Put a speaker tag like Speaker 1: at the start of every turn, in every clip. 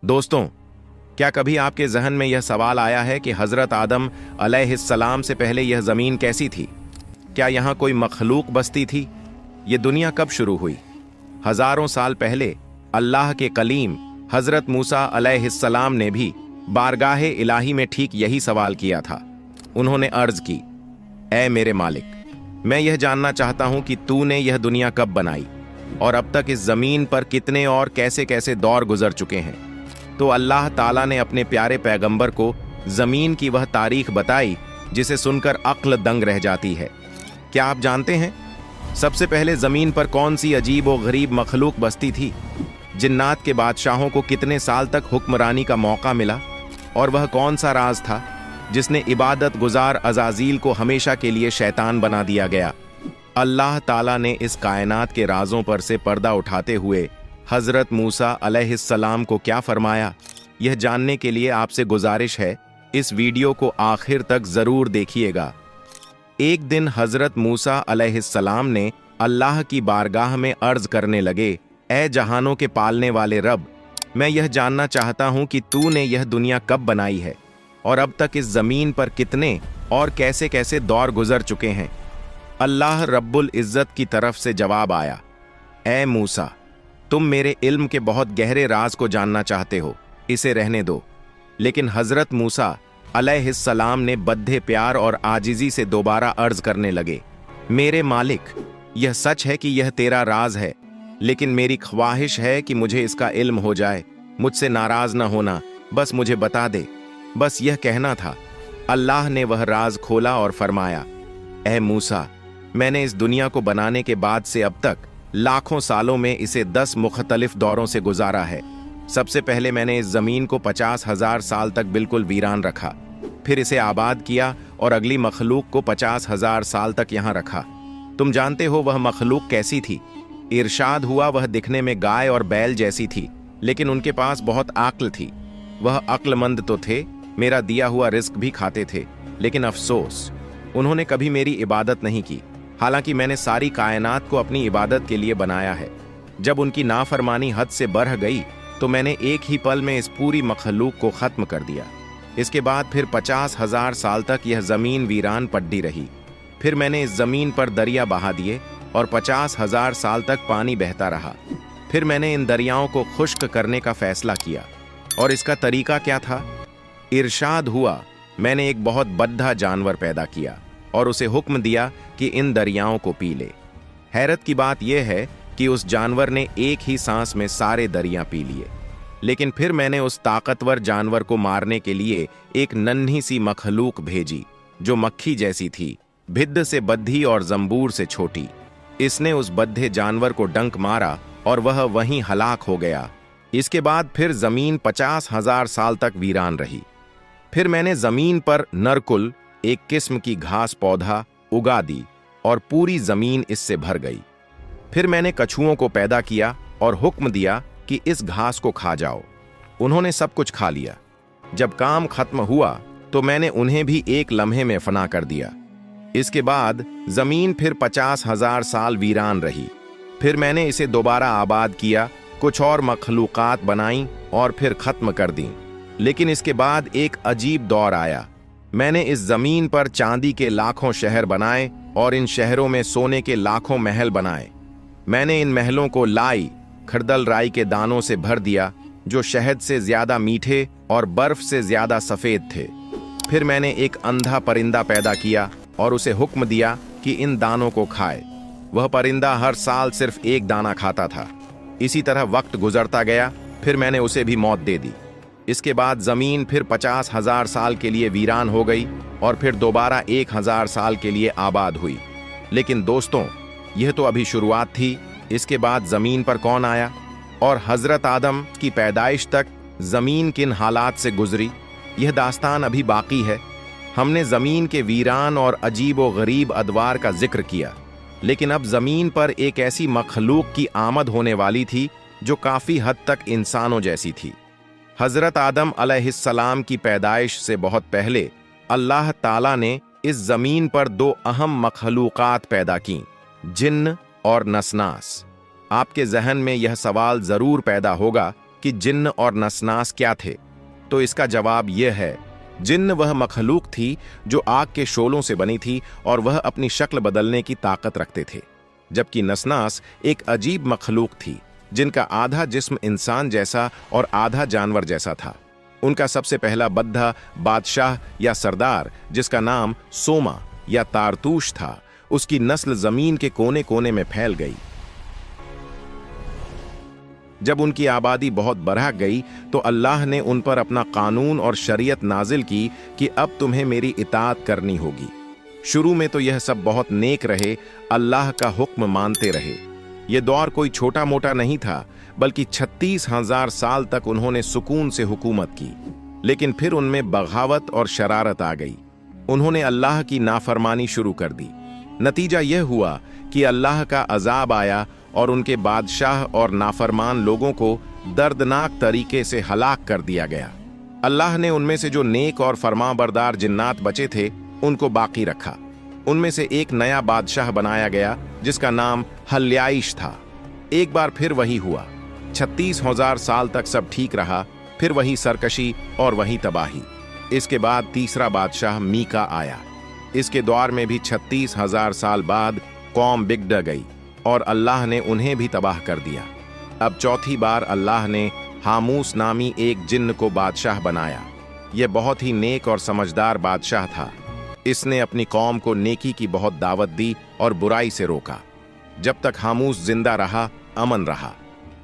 Speaker 1: दोस्तों, क्या कभी आपके जहन में यह सवाल आया है कि हजरत आदम अलैहिस्सलाम से पहले यह जमीन कैसी थी? क्या यहाँ कोई मखलूक बसती थी? ये दुनिया कब शुरू हुई? हजारों साल पहले अल्लाह के कलीम हजरत मूसा अलैहिस्सलाम ने भी बारगाहे इलाही में ठीक यही सवाल किया था। उन्होंने अर्ज की, ऐ मेरे मालिक, मैं यह जानना चाहता हूं कि तूने यह दुनिया कब बनाई और अब तक इस जमीन पर कितने और कैसे कैसे दौर गुजर चुके हैं। तो अल्लाह ताला ने अपने प्यारे पैगंबर को जमीन की वह तारीख बताई जिसे सुनकर अक्ल दंग रह जाती है। क्या आप जानते हैं सबसे पहले जमीन पर कौन सी अजीब और गरीब मखलूक बसती थी? जिन्नात के बादशाहों को कितने साल तक हुक्मरानी का मौका मिला? और वह कौन सा राज था जिसने इबादत गुजार अजाजील को हमेशा के लिए शैतान बना दिया गया? अल्लाह ताला ने इस कायनात के राजों पर से पर्दा उठाते हुए हजरत मूसा अलैहिस्सलाम को क्या फरमाया, यह जानने के लिए आपसे गुजारिश है इस वीडियो को आखिर तक जरूर देखिएगा। एक दिन हजरत मूसा अलैहिस्सलाम ने अल्लाह की बारगाह में अर्ज करने लगे, ऐ जहानों के पालने वाले रब, मैं यह जानना चाहता हूं कि तूने यह दुनिया कब बनाई है और अब तक इस जमीन पर कितने और कैसे कैसे दौर गुजर चुके हैं। अल्लाह रब्बुल इज्जत की तरफ से जवाब आया, ऐ मूसा, तुम मेरे इल्म के बहुत गहरे राज को जानना चाहते हो, इसे रहने दो। लेकिन हजरत मूसा अलैहिस्सलाम ने बद्दे प्यार और आजिजी से दोबारा अर्ज करने लगे, मेरे मालिक, यह सच है कि यह तेरा राज है, लेकिन मेरी ख्वाहिश है कि मुझे इसका इल्म हो जाए। मुझसे नाराज न होना, बस मुझे बता दे, बस यह कहना था। अल्लाह ने वह राज खोला और फरमाया, ऐ मूसा, मैंने इस दुनिया को बनाने के बाद से अब तक लाखों सालों में इसे 10 मुख्तलिफ दौरों से गुजारा है। सबसे पहले मैंने इस जमीन को 50,000 साल तक बिल्कुल वीरान रखा, फिर इसे आबाद किया और अगली मखलूक को 50,000 साल तक यहाँ रखा। तुम जानते हो वह मखलूक कैसी थी? इरशाद हुआ वह दिखने में गाय और बैल जैसी थी, लेकिन उनके पास बहुत अक्ल थी। वह अक्लमंद तो थे, मेरा दिया हुआ रिस्क भी खाते थे, लेकिन अफसोस उन्होंने कभी मेरी इबादत नहीं की, हालांकि मैंने सारी कायनात को अपनी इबादत के लिए बनाया है। जब उनकी नाफरमानी हद से बढ़ गई तो मैंने एक ही पल में इस पूरी मखलूक को खत्म कर दिया। इसके बाद फिर 50,000 साल तक यह जमीन वीरान पड्डी रही। फिर मैंने इस जमीन पर दरिया बहा दिए और 50,000 साल तक पानी बहता रहा। फिर मैंने इन दरियाओं को खुश्क करने का फैसला किया, और इसका तरीका क्या था? इरशाद हुआ, मैंने एक बहुत बद्धा जानवर पैदा किया और उसे हुक्म दिया कि इन दरियाओं को पी ले। हैरत की बात यह है कि उस जानवर ने एक ही सांस में सारे दरिया पी लिए। लेकिन फिर मैंने उस ताकतवर जानवर को मारने के लिए एक नन्ही सी मखलूक भेजी जो मक्खी जैसी थी, भिद्द से बद्धी और जंबूर से छोटी। इसने उस बद्धे जानवर को डंक मारा और वह वहीं हलाक हो गया। इसके बाद फिर जमीन 50,000 साल तक वीरान रही। फिर मैंने जमीन पर नरकुल, एक किस्म की घास पौधा, उगा दी और पूरी जमीन इससे भर गई। फिर मैंने कछुओं को पैदा किया और हुक्म दिया कि इस घास को खा जाओ। उन्होंने सब कुछ खा लिया। जब काम खत्म हुआ तो मैंने उन्हें भी एक लम्हे में फना कर दिया। इसके बाद जमीन फिर 50,000 साल वीरान रही। फिर मैंने इसे दोबारा आबाद किया, कुछ और मखलूकात बनाई और फिर खत्म कर दी। लेकिन इसके बाद एक अजीब दौर आया। मैंने इस जमीन पर चांदी के लाखों शहर बनाए और इन शहरों में सोने के लाखों महल बनाए। मैंने इन महलों को लाई खरदल राई के दानों से भर दिया, जो शहद से ज्यादा मीठे और बर्फ से ज्यादा सफेद थे। फिर मैंने एक अंधा परिंदा पैदा किया और उसे हुक्म दिया कि इन दानों को खाए। वह परिंदा हर साल सिर्फ एक दाना खाता था। इसी तरह वक्त गुजरता गया, फिर मैंने उसे भी मौत दे दी। इसके बाद जमीन फिर 50,000 साल के लिए वीरान हो गई और फिर दोबारा 1,000 साल के लिए आबाद हुई। लेकिन दोस्तों, यह तो अभी शुरुआत थी। इसके बाद जमीन पर कौन आया और हजरत आदम की पैदाइश तक जमीन किन हालात से गुजरी, यह दास्तान अभी बाकी है। हमने जमीन के वीरान और अजीब व गरीब अदवार का जिक्र किया, लेकिन अब जमीन पर एक ऐसी मखलूक की आमद होने वाली थी जो काफी हद तक इंसानों जैसी थी। हजरत आदम अलैहिस्सलाम की पैदाइश से बहुत पहले अल्लाह ताला ने इस जमीन पर 2 अहम मखलूकात पैदा की, जिन्न और नसनास। आपके जहन में यह सवाल जरूर पैदा होगा कि जिन्न और नसनास क्या थे, तो इसका जवाब यह है, जिन्न वह मखलूक थी जो आग के शोलों से बनी थी और वह अपनी शक्ल बदलने की ताकत रखते थे, जबकि नसनास एक अजीब मखलूक थी जिनका आधा जिस्म इंसान जैसा और आधा जानवर जैसा था। उनका सबसे पहला बद्धा बादशाह या सरदार, जिसका नाम सोमा या तारतूश था, उसकी नस्ल जमीन के कोने कोने में फैल गई। जब उनकी आबादी बहुत बढ़ गई तो अल्लाह ने उन पर अपना कानून और शरीयत नाजिल की कि अब तुम्हें मेरी इताअत करनी होगी। शुरू में तो यह सब बहुत नेक रहे, अल्लाह का हुक्म मानते रहे। यह दौर कोई छोटा मोटा नहीं था, बल्कि 36,000 साल तक उन्होंने सुकून से हुकूमत की। लेकिन फिर उनमें बगावत और शरारत आ गई। उन्होंने अल्लाह की नाफरमानी शुरू कर दी। नतीजा यह हुआ कि अल्लाह का अजाब आया और उनके बादशाह और नाफरमान लोगों को दर्दनाक तरीके से हलाक कर दिया गया। अल्लाह ने उनमें से जो नेक और फरमाबरदार जिन्नात बचे थे उनको बाकी रखा। उनमें से एक नया बादशाह बनाया गया जिसका नाम हल्याइश था। एक बार फिर वही हुआ। 36,000 साल तक सब ठीक रहा, फिर वही सरकशी और वही तबाही। इसके बाद तीसरा बादशाह मीका आया। इसके दौर में भी 36,000 साल बाद कौम बिगड़ गई और अल्लाह ने उन्हें भी तबाह कर दिया। अब चौथी बार अल्लाह ने हामूस नामी एक जिन्न को बादशाह बनाया। यह बहुत ही नेक और समझदार बादशाह था। इसने अपनी कौम को नेकी की बहुत दावत दी और बुराई से रोका। जब तक हामूस जिंदा रहा, अमन रहा।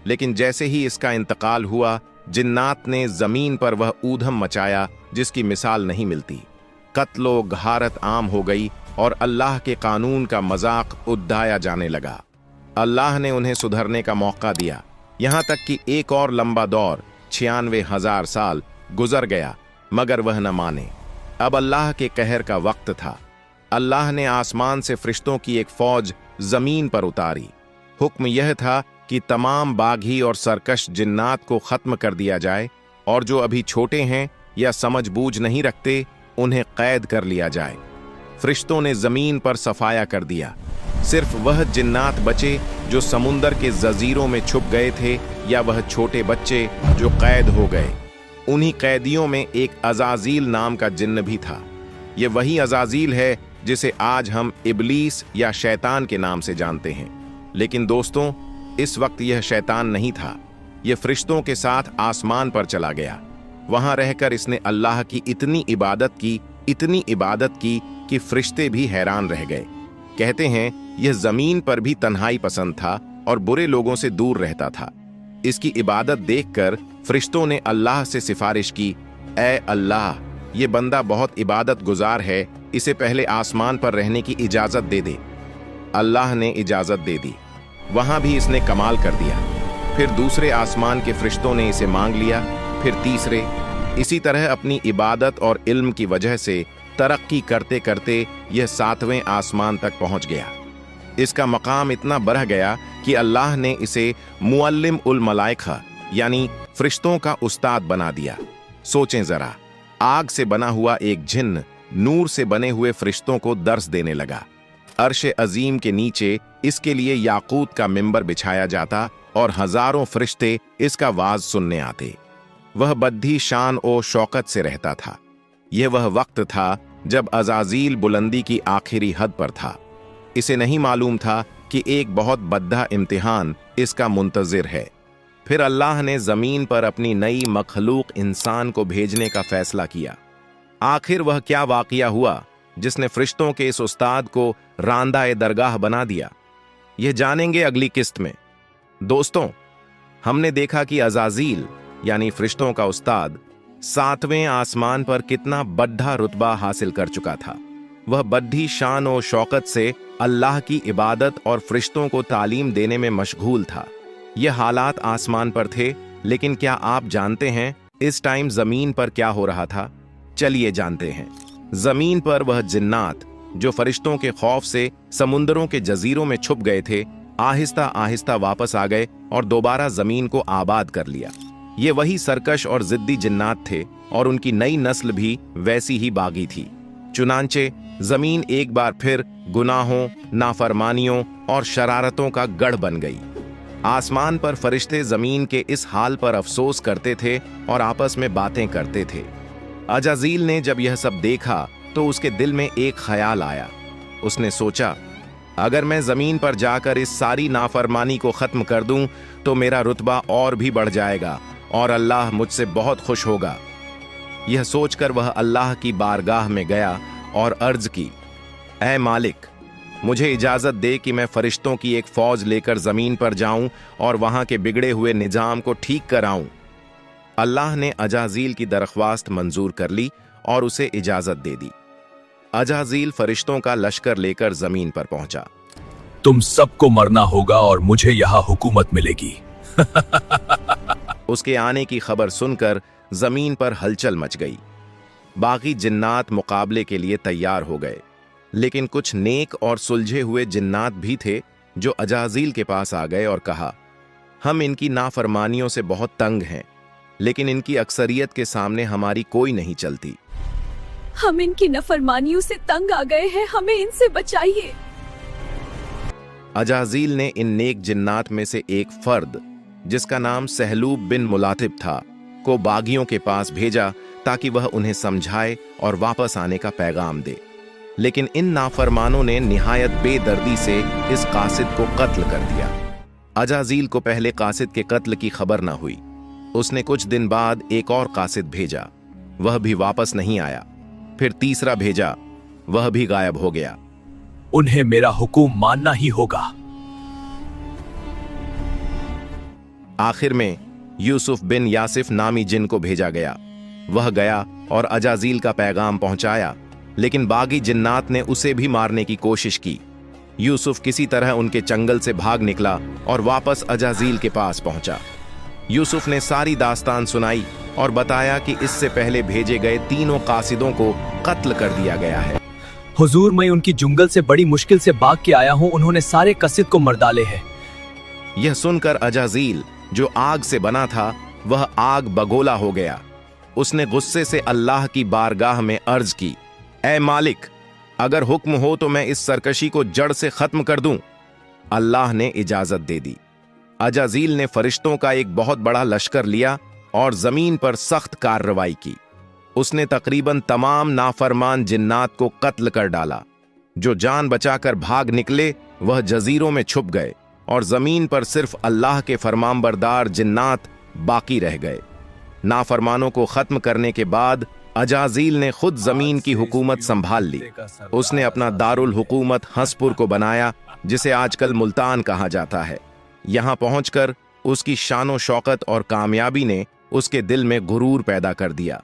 Speaker 1: लेकिन जैसे ही इसका इंतकाल हुआ, जिन्नात ने जमीन पर वह ऊधम मचाया जिसकी मिसाल नहीं मिलती। कत्लो गहारत आम हो गई और अल्लाह के कानून का मजाक उड़ाया जाने लगा। अल्लाह ने उन्हें सुधरने का मौका दिया, यहां तक कि एक और लंबा दौर 96,000 साल गुजर गया, मगर वह न माने। अब अल्लाह के कहर का वक्त था। अल्लाह ने आसमान से फरिश्तों की एक फौज जमीन पर उतारी। हुक्म यह था कि तमाम बागी और सरकश जिन्नात को खत्म कर दिया जाए और जो अभी छोटे हैं या समझबूझ नहीं रखते उन्हें कैद कर लिया जाए। फरिश्तों ने जमीन पर सफाया कर दिया। सिर्फ वह जिन्नात बचे जो समुंदर के जजीरों में छुप गए थे या वह छोटे बच्चे जो कैद हो गए। उन्हीं कैदियों में एक अजाजील नाम का जिन्न भी था। यह वही अजाजील है जिसे आज हम इबलीस या शैतान के नाम से जानते हैं। लेकिन दोस्तों, इस वक्त यह शैतान नहीं था। यह फरिश्तों के साथ आसमान पर चला गया। वहां रहकर इसने अल्लाह की इतनी इबादत की कि फरिश्ते भी हैरान रह गए। कहते हैं यह जमीन पर भी तन्हाई पसंद था और बुरे लोगों से दूर रहता था। इसकी इबादत देखकर फरिश्तों ने अल्लाह से सिफारिश की, ऐ अल्लाह, ये बंदा बहुत इबादत गुजार है, इसे पहले आसमान पर रहने की इजाजत दे दे। अल्लाह ने इजाजत दे दी। वहां भी इसने कमाल कर दिया। फिर दूसरे आसमान के फरिश्तों ने इसे मांग लिया, फिर तीसरे। इसी तरह अपनी इबादत और इल्म की वजह से तरक्की करते करते यह 7वें आसमान तक पहुंच गया। इसका मकाम इतना बढ़ गया कि अल्लाह ने इसे मुअल्लिम उल मलाइका यानी फरिश्तों का उस्ताद बना दिया। सोचें जरा, आग से बना हुआ एक जिन्न नूर से बने हुए फरिश्तों को दर्स देने लगा। अर्श अजीम के नीचे इसके लिए याकूत का मिंबर बिछाया जाता और हजारों फरिश्ते इसका वाज सुनने आते। वह बद्धी शान और शौकत से रहता था। यह वह वक्त था जब अजाजील बुलंदी की आखिरी हद पर था। इसे नहीं मालूम था कि एक बहुत बद्दा इम्तिहान इसका मुंतजिर है। फिर अल्लाह ने जमीन पर अपनी नई मखलूक इंसान को भेजने का फैसला किया। आखिर वह क्या वाकया हुआ जिसने फरिश्तों के इस उस्ताद को रांदा-ए दरगाह बना दिया, यह जानेंगे अगली किस्त में। दोस्तों, हमने देखा कि अजाजील यानी फरिश्तों का उस्ताद 7वें आसमान पर कितना बड़ा रुतबा हासिल कर चुका था। वह बद्धी शान और शौकत से अल्लाह की इबादत और फरिश्तों को तालीम देने में मशगूल था। यह हालात आसमान पर थे, लेकिन क्या आप जानते हैं इस टाइम जमीन पर क्या हो रहा था? चलिए जानते हैं। जमीन पर वह जिन्नात जो फरिश्तों के खौफ से समुंदरों के जजीरों में छुप गए थे, आहिस्ता आहिस्ता वापस आ गए और दोबारा जमीन को आबाद कर लिया। ये वही सरकश और जिद्दी जिन्नात थे और उनकी नई नस्ल भी वैसी ही बागी थी। चुनांचे जमीन एक बार फिर गुनाहों, नाफरमानियों और शरारतों का गढ़ बन गई। आसमान पर फरिश्ते जमीन के इस हाल पर अफसोस करते थे और आपस में बातें करते थे। अजाजील ने जब यह सब देखा तो उसके दिल में एक ख्याल आया। उसने सोचा, अगर मैं जमीन पर जाकर इस सारी नाफरमानी को खत्म कर दूं तो मेरा रुतबा और भी बढ़ जाएगा और अल्लाह मुझसे बहुत खुश होगा। यह सोचकर वह अल्लाह की बारगाह में गया और अर्ज की, ऐ मालिक, मुझे इजाजत दे कि मैं फरिश्तों की एक फौज लेकर जमीन पर जाऊं और वहां के बिगड़े हुए निजाम को ठीक कराऊं। अल्लाह ने अजाजील की दरख्वास्त मंजूर कर ली और उसे इजाजत दे दी। अजाजील फरिश्तों का लश्कर लेकर जमीन पर पहुंचा।
Speaker 2: तुम सबको मरना होगा और मुझे यहां हुकूमत मिलेगी।
Speaker 1: उसके आने की खबर सुनकर जमीन पर हलचल मच गई। बाकी जिन्नात मुकाबले के लिए तैयार हो गए, लेकिन कुछ नेक और सुलझे हुए जिन्नात भी थे जो अजाजील के पास आ गए और कहा, हम इनकी नाफरमानियों से बहुत तंग हैं, लेकिन इनकी अक्सरियत के सामने हमारी कोई नहीं चलती।
Speaker 3: हम इनकी नाफरमानियों से तंग आ गए हैं, हमें इनसे बचाइए।
Speaker 1: अजाजील ने इन नेक जिन्नात में से एक फर्द, जिसका नाम सहलूब बिन मुलातिब था, को बागियों के पास भेजा ताकि वह उन्हें समझाए और वापस आने का पैगाम दे। लेकिन इन नाफरमानों ने निहायत बेदर्दी से इस कासिद को कत्ल कर दिया। अजाजील को पहले कासिद के कत्ल की खबर न हुई। उसने कुछ दिन बाद एक और कासिद भेजा, वह भी वापस नहीं आया। फिर तीसरा भेजा, वह भी गायब हो गया।
Speaker 2: उन्हें मेरा हुक्म मानना ही होगा।
Speaker 1: आखिर में यूसुफ बिन यासिफ नामी जिन को भेजा गया। वह गया और अजाजील का पैगाम पहुंचाया, लेकिन बागी जिन्नात ने उसे भी मारने की कोशिश की। यूसुफ किसी तरह उनके चंगल से भाग निकला और वापस अजाजील के पास पहुंचा। यूसुफ ने सारी दास्तान सुनाई और बताया कि इससे पहले भेजे गए तीनों कासिदों को कत्ल कर दिया गया है।
Speaker 2: हुजूर, मैं उनकी जंगल से बड़ी मुश्किल से भाग के आया हूं, उन्होंने सारे कसिद को मर डाले हैं।
Speaker 1: यह सुनकर अजाजील, जो आग से बना था, वह आग बगोला हो गया। उसने गुस्से से अल्लाह की बारगाह में अर्ज की, ऐ मालिक, अगर हुक्म हो तो मैं इस सरकशी को जड़ से खत्म कर दूं। अल्लाह ने इजाजत दे दी। अजाजील ने फरिश्तों का एक बहुत बड़ा लश्कर लिया और जमीन पर सख्त कार्रवाई की। उसने तकरीबन तमाम नाफरमान जिन्नात को कत्ल कर डाला। जो जान बचाकर भाग निकले वह जजीरों में छुप गए और जमीन पर सिर्फ अल्लाह के फरमानबरदार जिन्नात बाकी रह गए। नाफरमानों को खत्म करने के बाद अजाजील ने खुद जमीन की हुकूमत संभाल ली। उसने अपना दारुल हुकूमत हंसपुर को बनाया, जिसे आजकल मुल्तान कहा जाता है। यहां पहुंचकर उसकी शानो शौकत और कामयाबी ने उसके दिल में गुरूर पैदा कर दिया।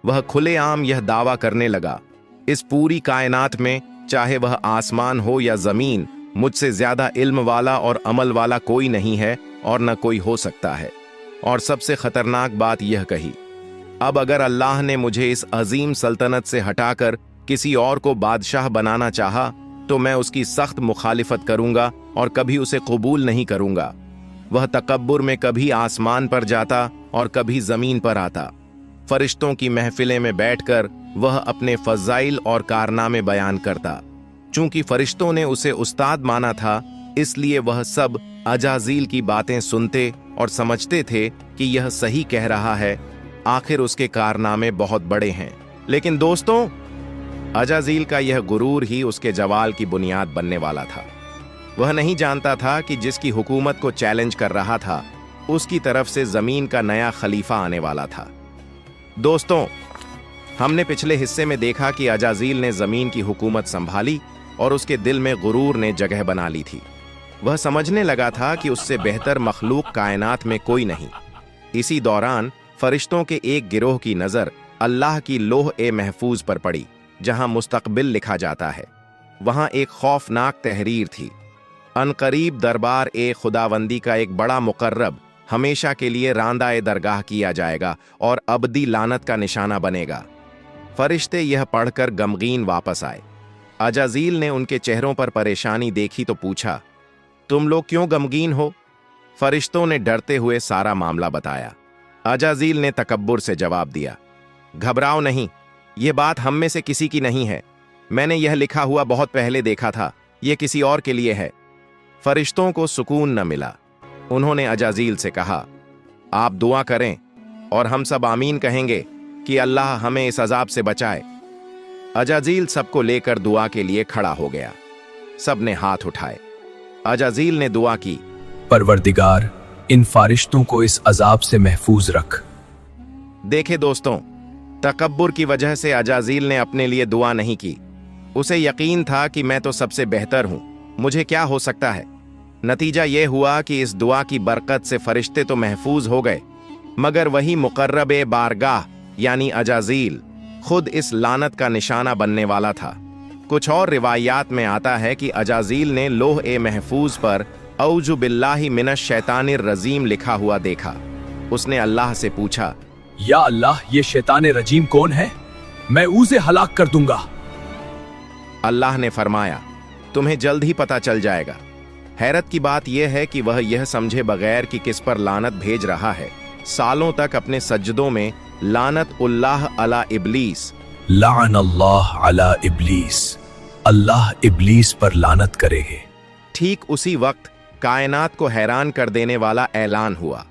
Speaker 1: वह खुलेआम यह दावा करने लगा, इस पूरी कायनात में चाहे वह आसमान हो या जमीन, मुझसे ज्यादा इल्म वाला और अमल वाला कोई नहीं है और न कोई हो सकता है। और सबसे खतरनाक बात यह कही, अब अगर अल्लाह ने मुझे इस अजीम सल्तनत से हटाकर किसी और को बादशाह बनाना चाहा तो मैं उसकी सख्त मुखालिफत करूंगा और कभी उसे कबूल नहीं करूंगा। वह तकब्बुर में कभी आसमान पर जाता और कभी जमीन पर आता। फरिश्तों की महफिलें में बैठकर वह अपने फजाइल और कारनामे बयान करता। चूंकि फरिश्तों ने उसे उस्ताद माना था, इसलिए वह सब अजाजील की बातें सुनते और समझते थे कि यह सही कह रहा है। आखिर उसके कारनामे बहुत बड़े हैं। लेकिन दोस्तों, अजाजील का यह गुरूर ही उसके जवाल की बुनियाद बनने वाला था। वह नहीं जानता था कि जिसकी हुकूमत को चैलेंज कर रहा था, उसकी तरफ से जमीन का नया खलीफा आने वाला था। दोस्तों, हमने पिछले हिस्से में देखा कि अजाजील ने जमीन की हुकूमत संभाली और उसके दिल में गुरूर ने जगह बना ली थी। वह समझने लगा था कि उससे बेहतर मखलूक कायनात में कोई नहीं। इसी दौरान फरिश्तों के एक गिरोह की नजर अल्लाह की लोह ए महफूज पर पड़ी, जहां मुस्तकबिल लिखा जाता है। वहां एक खौफनाक तहरीर थी, अनकरीब दरबार ए खुदावंदी का एक बड़ा मुकर्रब हमेशा के लिए रांदा ए दरगाह किया जाएगा और अबदी लानत का निशाना बनेगा। फरिश्ते यह पढ़कर गमगीन वापस आए। अजाजील ने उनके चेहरों पर परेशानी देखी तो पूछा, तुम लोग क्यों गमगीन हो? फरिश्तों ने डरते हुए सारा मामला बताया। अजाजील ने तकब्बुर से जवाब दिया, घबराओ नहीं, यह बात हम में से किसी की नहीं है। मैंने यह लिखा हुआ बहुत पहले देखा था, यह किसी और के लिए है। फरिश्तों को सुकून न मिला। उन्होंने अजाजील से कहा, आप दुआ करें और हम सब आमीन कहेंगे कि अल्लाह हमें इस अजाब से बचाए। अजाजील सबको लेकर दुआ के लिए खड़ा हो गया। सब ने हाथ उठाए। अजाजील ने दुआ की,
Speaker 2: परवरदिगार, इन फारिश्तों को इस अजाब से महफूज रख।
Speaker 1: देखे दोस्तों, तकब्बुर की वजह से अजाजील ने अपने लिए दुआ नहीं की। उसे यकीन था कि मैं तो सबसे बेहतर हूं, मुझे क्या हो सकता है। नतीजा यह हुआ कि इस दुआ की बरकत से फरिश्ते तो महफूज हो गए, मगर वही मुकर्रब बारगाह यानी अजाजील खुद इस लानत का निशाना बनने वाला था। कुछ और रिवायात में आता है कि अजाजील ने लोह ए महफूज पर औजु बिल्लाहि मिनश शैतानिर रजीम लिखा हुआ देखा। उसने अल्लाह से पूछा,
Speaker 2: या अल्लाह, ये शैतान रजीम कौन है? मैं उसे हलाक कर दूंगा।
Speaker 1: अल्लाह ने फरमाया, तुम्हें जल्द ही पता चल जाएगा। हैरत की बात यह है कि वह यह समझे बगैर कि किस पर लानत भेज रहा है, सालों तक अपने सज्जदों में लानत उल्लाह अला इब्लीस,
Speaker 2: लान अल्लाह अला इब्लीस, अल्लाह इब्लीस पर लानत करेगे।
Speaker 1: ठीक उसी वक्त कायनात को हैरान कर देने वाला ऐलान हुआ।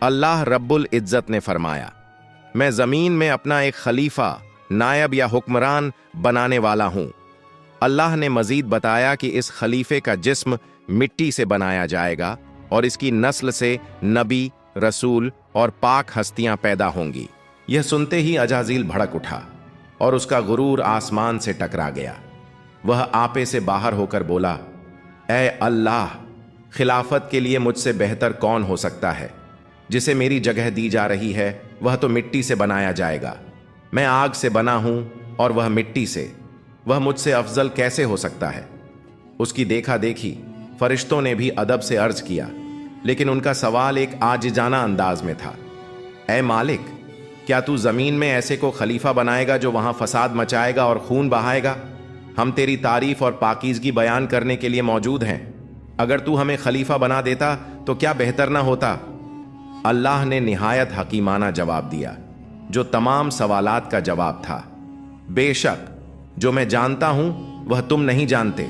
Speaker 1: अल्लाह रब्बुल इज्जत ने फरमाया, मैं जमीन में अपना एक खलीफा, नायब या हुक्मरान बनाने वाला हूं। अल्लाह ने मजीद बताया कि इस खलीफे का जिस्म मिट्टी से बनाया जाएगा और इसकी नस्ल से नबी, रसूल और पाक हस्तियां पैदा होंगी। यह सुनते ही अजाजील भड़क उठा और उसका गुरूर आसमान से टकरा गया। वह आपे से बाहर होकर बोला, ऐ अल्लाह, खिलाफत के लिए मुझसे बेहतर कौन हो सकता है? जिसे मेरी जगह दी जा रही है वह तो मिट्टी से बनाया जाएगा। मैं आग से बना हूं और वह मिट्टी से। वह मुझसे अफजल कैसे हो सकता है? उसकी देखा देखी फरिश्तों ने भी अदब से अर्ज किया, लेकिन उनका सवाल एक आजिजाना अंदाज में था। ऐ मालिक, क्या तू जमीन में ऐसे को खलीफा बनाएगा जो वहां फसाद मचाएगा और खून बहाएगा? हम तेरी तारीफ और पाकीज़गी बयान करने के लिए मौजूद हैं। अगर तू हमें खलीफा बना देता तो क्या बेहतर ना होता? अल्लाह ने निहायत हकीमाना जवाब दिया, जो तमाम सवालात का जवाब था। बेशक जो मैं जानता हूं वह तुम नहीं जानते।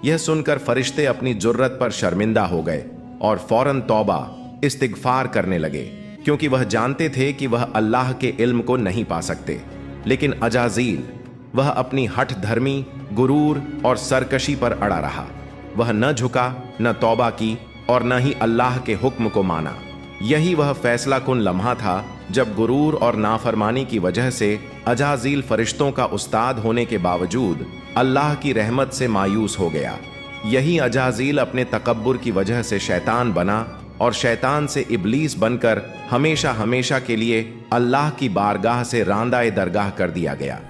Speaker 1: यह सुनकर फरिश्ते अपनी जुर्रत पर शर्मिंदा हो गए और फौरन तौबा इस्तिगफार करने लगे, क्योंकि वह जानते थे कि वह अल्लाह के इल्म को नहीं पा सकते। लेकिन अजाजील, वह अपनी हठ धर्मी, गुरूर और सरकशी पर अड़ा रहा। वह न झुका, न तौबा की और न ही अल्लाह के हुक्म को माना। यही वह फैसला कुन लम्हा था जब गुरूर और नाफरमानी की वजह से अजाजील फरिश्तों का उस्ताद होने के बावजूद अल्लाह की रहमत से मायूस हो गया। यही अजाजील अपने तकब्बुर की वजह से शैतान बना और शैतान से इब्लीस बनकर हमेशा हमेशा के लिए अल्लाह की बारगाह से रांदा-ए दरगाह कर दिया गया।